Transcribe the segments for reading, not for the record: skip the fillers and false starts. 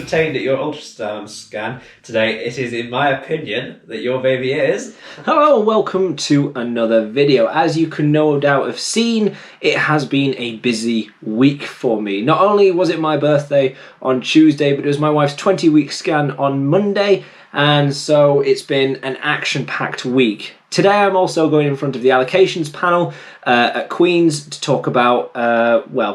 ascertained at your ultrasound scan today, it is, in my opinion, that your baby is... Hello and welcome to another video. As you can no doubt have seen, it has been a busy week for me. Not only was it my birthday on Tuesday, but it was my wife's 20-week scan on Monday, and so it's been an action-packed week. Today I'm also going in front of the allocations panel at Queen's to talk about,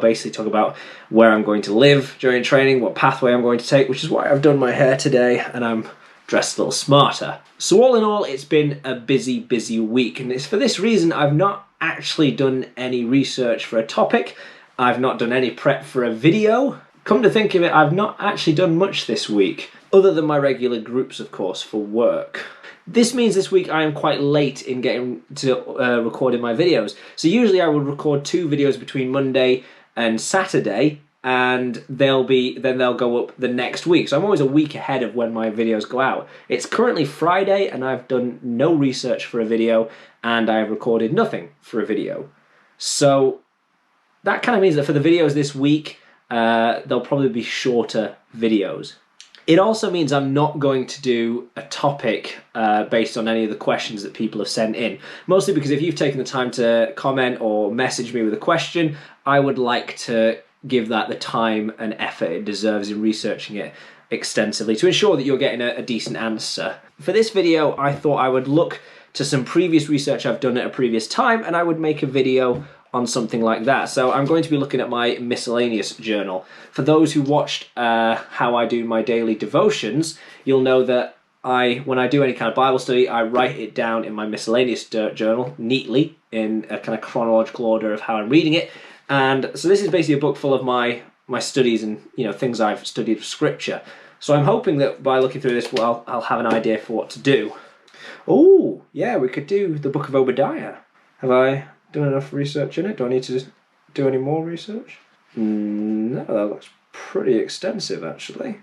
basically talk about where I'm going to live during training, what pathway I'm going to take, which is why I've done my hair today and I'm dressed a little smarter. So all in all, it's been a busy week, and it's for this reason I've not actually done any research for a topic. I've not done any prep for a video. Come to think of it, I've not actually done much this week, other than my regular groups, of course, for work. This means this week I am quite late in getting to recording my videos. So usually I would record 2 videos between Monday and Saturday, and they'll go up the next week. So I'm always a week ahead of when my videos go out. It's currently Friday and I've done no research for a video and I've recorded nothing for a video. So that kind of means that for the videos this week, they'll probably be shorter videos. It also means I'm not going to do a topic based on any of the questions that people have sent in. Mostly because if you've taken the time to comment or message me with a question, I would like to give that the time and effort it deserves in researching it extensively to ensure that you're getting a decent answer. For this video, I thought I would look to some previous research I've done at a previous time and I would make a video on something like that. So I'm going to be looking at my miscellaneous journal. For those who watched how I do my daily devotions, you'll know that when I do any kind of Bible study, I write it down in my miscellaneous journal neatly in a kind of chronological order of how I'm reading it. And so this is basically a book full of my studies and things I've studied of scripture. So I'm hoping that by looking through this, I'll have an idea for what to do. Oh, yeah, we could do the book of Obadiah. Have I done enough research in it? Do I need to do any more research? No, that looks pretty extensive actually.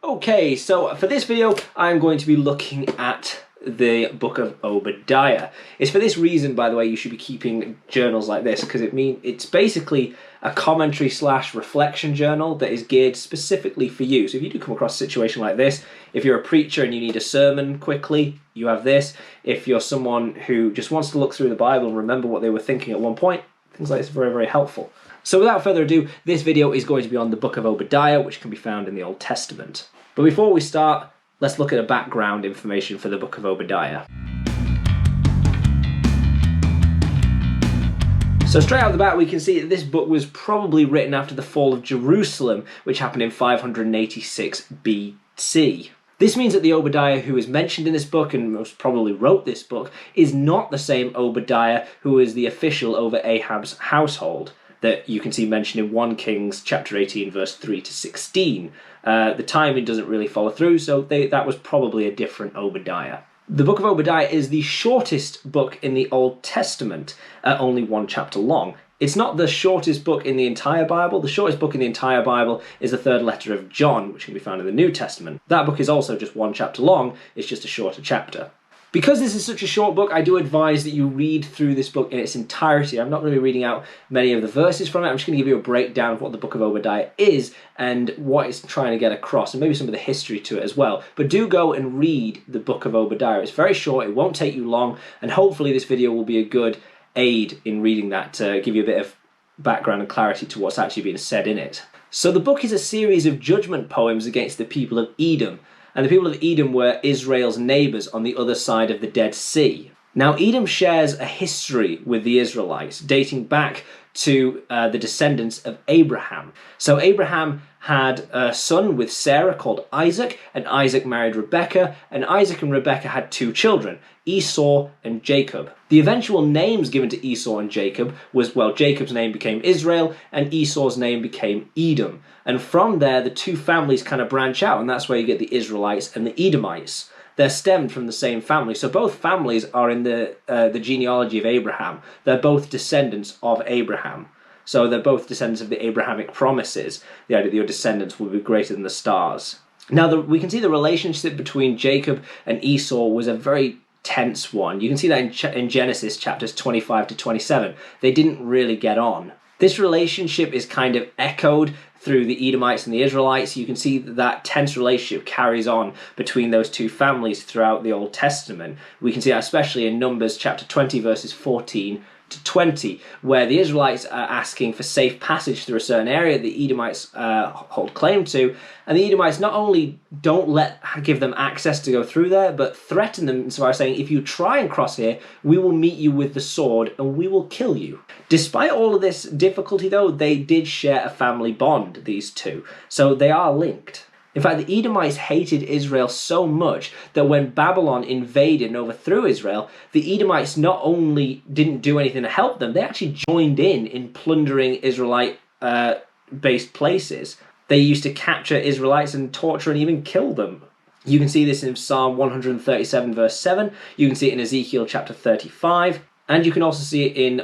Okay, so for this video I'm going to be looking at the book of Obadiah. It's for this reason, by the way, you should be keeping journals like this, because it's basically a commentary / reflection journal that is geared specifically for you. So if you do come across a situation like this, if you're a preacher and you need a sermon quickly, you have this. If you're someone who just wants to look through the Bible and remember what they were thinking at one point, things like this are very helpful. So without further ado, this video is going to be on the book of Obadiah, which can be found in the Old Testament. But before we start, let's look at the background information for the book of Obadiah. So straight out the bat we can see that this book was probably written after the fall of Jerusalem, which happened in 586 BC. This means that the Obadiah who is mentioned in this book, and most probably wrote this book, is not the same Obadiah who is the official over Ahab's household that you can see mentioned in 1 Kings chapter 18 verse 3 to 16. The timing doesn't really follow through, so that was probably a different Obadiah. The book of Obadiah is the shortest book in the Old Testament, only 1 chapter long. It's not the shortest book in the entire Bible. The shortest book in the entire Bible is the 3rd letter of John, which can be found in the New Testament. That book is also just 1 chapter long, it's just a shorter chapter. Because this is such a short book, I do advise that you read through this book in its entirety. I'm not going to be reading out many of the verses from it. I'm just going to give you a breakdown of what the book of Obadiah is and what it's trying to get across, and maybe some of the history to it as well. But do go and read the book of Obadiah. It's very short, it won't take you long, and hopefully this video will be a good aid in reading that to give you a bit of background and clarity to what's actually being said in it. So the book is a series of judgment poems against the people of Edom. And the people of Edom were Israel's neighbours on the other side of the Dead Sea. Now, Edom shares a history with the Israelites, dating back to the descendants of Abraham. So Abraham had a son with Sarah called Isaac, and Isaac married Rebekah, and Isaac and Rebekah had 2 children, Esau and Jacob. The eventual names given to Esau and Jacob was, Jacob's name became Israel, and Esau's name became Edom. And from there, the 2 families kind of branch out, and that's where you get the Israelites and the Edomites. They're stemmed from the same family. So both families are in the genealogy of Abraham. They're both descendants of Abraham. So they're both descendants of the Abrahamic promises, the idea that your descendants will be greater than the stars. Now, we can see the relationship between Jacob and Esau was a very tense one. You can see that in Genesis chapters 25 to 27. They didn't really get on. This relationship is kind of echoed through the Edomites and the Israelites. You can see that tense relationship carries on between those two families throughout the Old Testament. We can see that especially in Numbers chapter 20, verses 14 to 20, where the Israelites are asking for safe passage through a certain area the Edomites hold claim to, and the Edomites not only don't give them access to go through there, but threaten them as far as saying, if you try and cross here, we will meet you with the sword and we will kill you. Despite all of this difficulty though, they did share a family bond, these two, so they are linked. In fact, the Edomites hated Israel so much that when Babylon invaded and overthrew Israel, the Edomites not only didn't do anything to help them, they actually joined in plundering Israelite-based places. They used to capture Israelites and torture and even kill them. You can see this in Psalm 137, verse 7. You can see it in Ezekiel chapter 35. And you can also see it in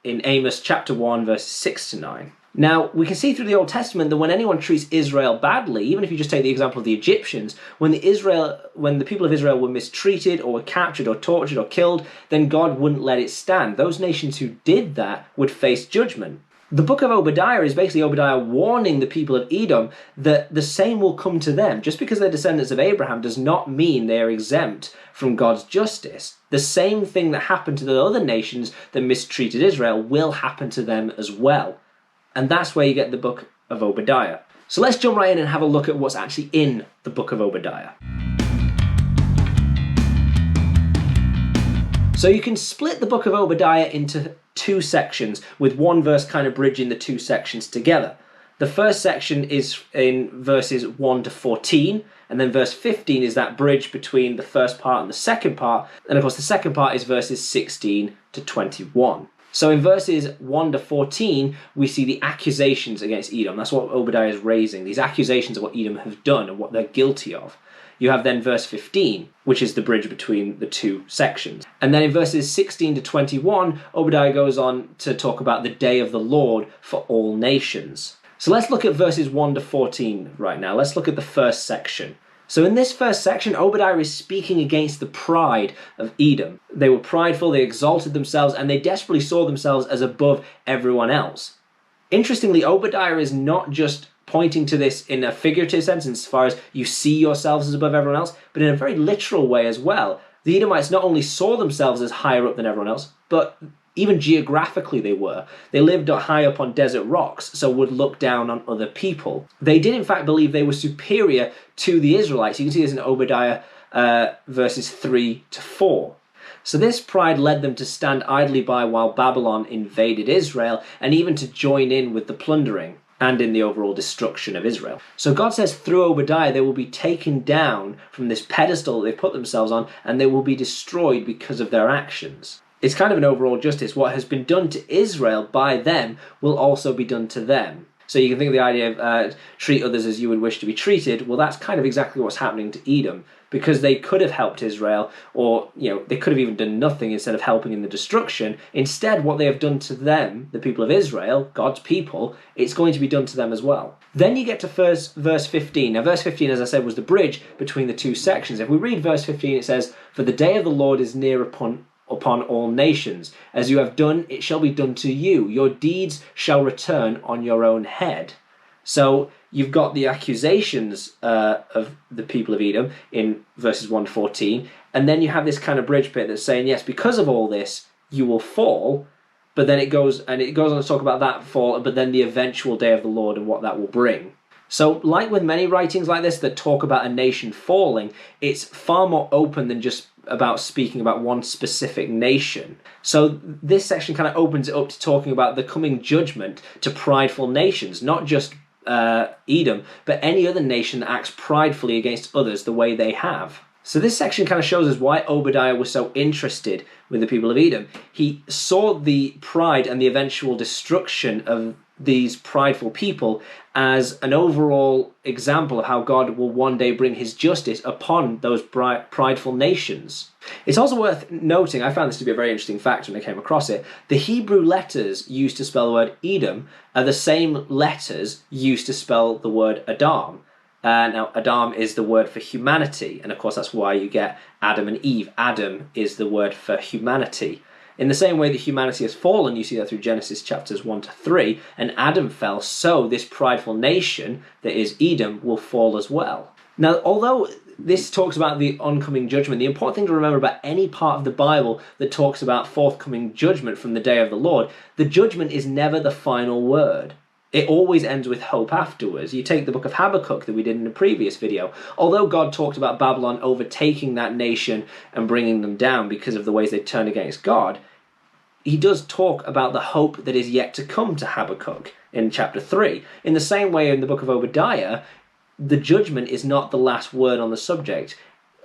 Amos chapter 1, verses 6 to 9. Now, we can see through the Old Testament that when anyone treats Israel badly, even if you just take the example of the Egyptians, when the people of Israel were mistreated or were captured or tortured or killed, then God wouldn't let it stand. Those nations who did that would face judgment. The book of Obadiah is basically Obadiah warning the people of Edom that the same will come to them. Just because they're descendants of Abraham does not mean they are exempt from God's justice. The same thing that happened to the other nations that mistreated Israel will happen to them as well. And that's where you get the book of Obadiah. So let's jump right in and have a look at what's actually in the book of Obadiah. So you can split the book of Obadiah into two sections, with one verse kind of bridging the two sections together. The first section is in verses 1 to 14, and then verse 15 is that bridge between the first part and the second part, and of course the second part is verses 16 to 21. So in verses 1 to 14, we see the accusations against Edom. That's what Obadiah is raising, these accusations of what Edom have done and what they're guilty of. You have then verse 15, which is the bridge between the two sections. And then in verses 16 to 21, Obadiah goes on to talk about the day of the Lord for all nations. So let's look at verses 1 to 14 right now. Let's look at the first section. So in this first section, Obadiah is speaking against the pride of Edom. They were prideful, they exalted themselves, and they desperately saw themselves as above everyone else. Interestingly, Obadiah is not just pointing to this in a figurative sense, as far as you see yourselves as above everyone else, but in a very literal way as well. The Edomites not only saw themselves as higher up than everyone else, but even geographically they were. They lived high up on desert rocks, so would look down on other people. They did in fact believe they were superior to the Israelites. You can see this in Obadiah verses 3 to 4. So this pride led them to stand idly by while Babylon invaded Israel, and even to join in with the plundering and in the overall destruction of Israel. So God says through Obadiah they will be taken down from this pedestal that they put themselves on, and they will be destroyed because of their actions. It's kind of an overall justice. What has been done to Israel by them will also be done to them. So you can think of the idea of treat others as you would wish to be treated. Well, that's kind of exactly what's happening to Edom, because they could have helped Israel, or they could have even done nothing instead of helping in the destruction. Instead, what they have done to them, the people of Israel, God's people, it's going to be done to them as well. Then you get to verse 15. Now, verse 15, as I said, was the bridge between the two sections. If we read verse 15, it says, "For the day of the Lord is near upon all nations. As you have done, it shall be done to you. Your deeds shall return on your own head." So you've got the accusations of the people of Edom in verses 1 to 14, and then you have this kind of bridge bit that's saying, yes, because of all this, you will fall, but then it goes on to talk about that fall, but then the eventual day of the Lord and what that will bring. So like with many writings like this that talk about a nation falling, it's far more open than just about speaking about one specific nation. So this section kind of opens it up to talking about the coming judgment to prideful nations, not just Edom, but any other nation that acts pridefully against others the way they have. So this section kind of shows us why Obadiah was so interested with the people of Edom. He saw the pride and the eventual destruction of these prideful people as an overall example of how God will one day bring his justice upon those prideful nations. It's also worth noting, I found this to be a very interesting fact when I came across it, the Hebrew letters used to spell the word Edom are the same letters used to spell the word Adam. Now, Adam is the word for humanity, and of course that's why you get Adam and Eve. Adam is the word for humanity. In the same way that humanity has fallen, you see that through Genesis chapters 1 to 3, and Adam fell, so this prideful nation that is Edom will fall as well. Now, although this talks about the oncoming judgment, the important thing to remember about any part of the Bible that talks about forthcoming judgment from the day of the Lord, the judgment is never the final word. It always ends with hope afterwards. You take the book of Habakkuk that we did in the previous video. Although God talked about Babylon overtaking that nation and bringing them down because of the ways they turned against God, he does talk about the hope that is yet to come to Habakkuk in chapter 3. In the same way in the book of Obadiah, the judgment is not the last word on the subject.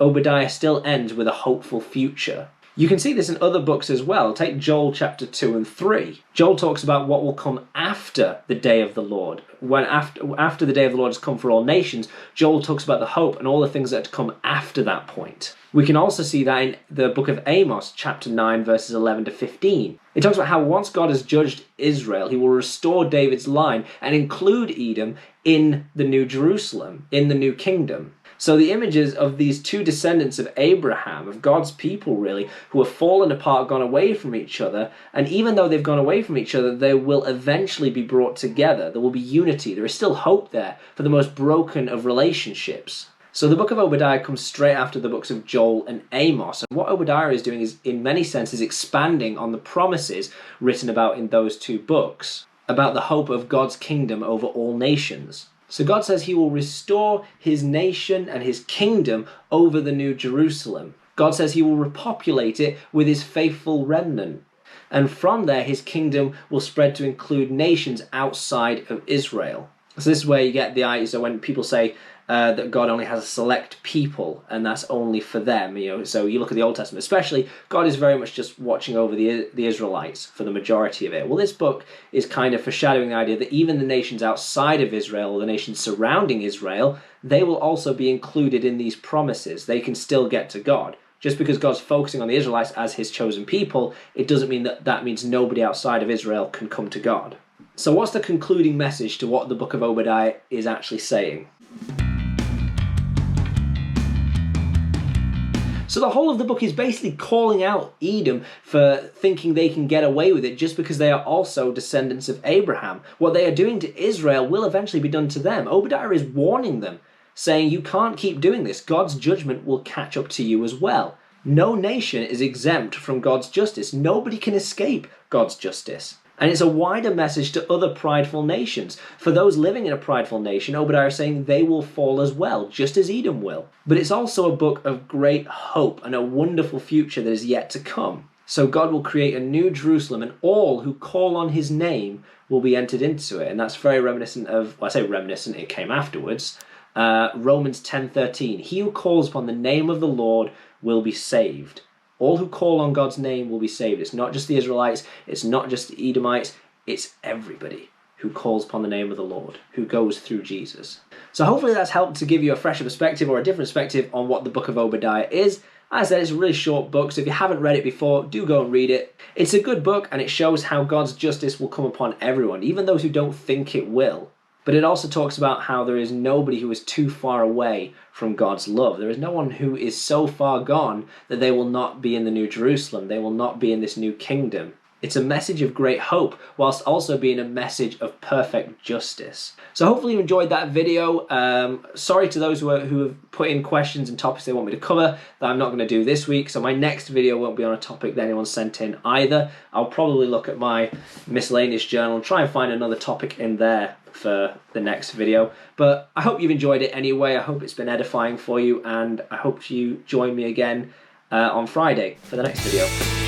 Obadiah still ends with a hopeful future. You can see this in other books as well. Take Joel chapter 2 and 3. Joel talks about what will come after the day of the Lord. When after the day of the Lord has come for all nations, Joel talks about the hope and all the things that come after that point. We can also see that in the book of Amos, chapter 9, verses 11 to 15. It talks about how once God has judged Israel, he will restore David's line and include Edom in the New Jerusalem, in the new kingdom. So the images of these two descendants of Abraham, of God's people really, who have fallen apart, gone away from each other, and even though they've gone away from each other, they will eventually be brought together. There will be unity. There is still hope there for the most broken of relationships. So the book of Obadiah comes straight after the books of Joel and Amos. And what Obadiah is doing is, in many senses, expanding on the promises written about in those two books, about the hope of God's kingdom over all nations. So God says he will restore his nation and his kingdom over the New Jerusalem. God says he will repopulate it with his faithful remnant. And from there, his kingdom will spread to include nations outside of Israel. So this is where you get the idea. So when people say that God only has a select people and that's only for them, so you look at the Old Testament especially, God is very much just watching over the Israelites for the majority of it. Well, this book is kind of foreshadowing the idea that even the nations outside of Israel, or the nations surrounding Israel, they will also be included in these promises. They can still get to God. Just because God's focusing on the Israelites as his chosen people, it doesn't mean that means nobody outside of Israel can come to God. So what's the concluding message to what the book of Obadiah is actually saying? So the whole of the book is basically calling out Edom for thinking they can get away with it just because they are also descendants of Abraham. What they are doing to Israel will eventually be done to them. Obadiah is warning them, saying you can't keep doing this. God's judgment will catch up to you as well. No nation is exempt from God's justice. Nobody can escape God's justice. And it's a wider message to other prideful nations. For those living in a prideful nation, Obadiah is saying they will fall as well, just as Edom will. But it's also a book of great hope and a wonderful future that is yet to come. So God will create a new Jerusalem, and all who call on his name will be entered into it. And that's very reminiscent of, well, I say reminiscent, it came afterwards, Romans 10:13. He who calls upon the name of the Lord will be saved. All who call on God's name will be saved. It's not just the Israelites, it's not just the Edomites, it's everybody who calls upon the name of the Lord, who goes through Jesus. So hopefully that's helped to give you a fresher perspective or a different perspective on what the book of Obadiah is. As I said, it's a really short book, so if you haven't read it before, do go and read it. It's a good book, and it shows how God's justice will come upon everyone, even those who don't think it will. But it also talks about how there is nobody who is too far away from God's love. There is no one who is so far gone that they will not be in the New Jerusalem. They will not be in this new kingdom. It's a message of great hope, whilst also being a message of perfect justice. So hopefully you enjoyed that video. Sorry to those who have put in questions and topics they want me to cover that I'm not going to do this week. So my next video won't be on a topic that anyone sent in either. I'll probably look at my miscellaneous journal and try and find another topic in there for the next video. But I hope you've enjoyed it anyway. I hope it's been edifying for you, and I hope you join me again on Friday for the next video.